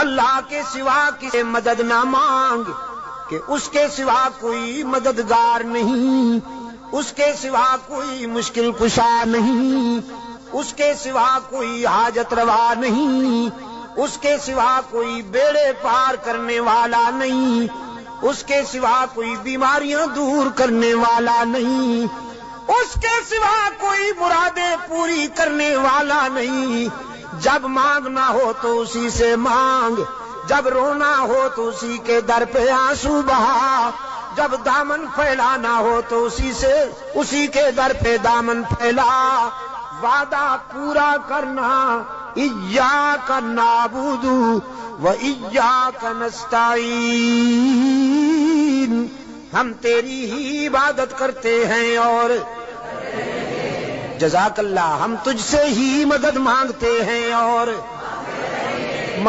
اللہ کے سوا کسی مدد نہ مانگ کہ اس کے سوا کوئی مددگار نہیں، اس کے سوا کوئی مشکل کشا نہیں، اس کے سوا کوئی حاجت روا نہیں، اس کے سوا کوئی بیڑے پار کرنے والا نہیں، اس کے سوا کوئی بیماریاں دور کرنے والا نہیں، اس کے سوا کوئی مرادیں پوری کرنے والا نہیں۔ جب مانگنا ہو تو اسی سے مانگ، جب رونا ہو تو اسی کے در پہ آنسو بہا، جب دامن پھیلانا ہو تو اسی کے در پہ دامن پھیلا۔ وعدہ پورا کرنا، ایاک نعبد و ایاک نستعین، ہم تیری ہی عبادت کرتے ہیں اور جزاک اللہ ہم تجھ سے ہی مدد مانگتے ہیں اور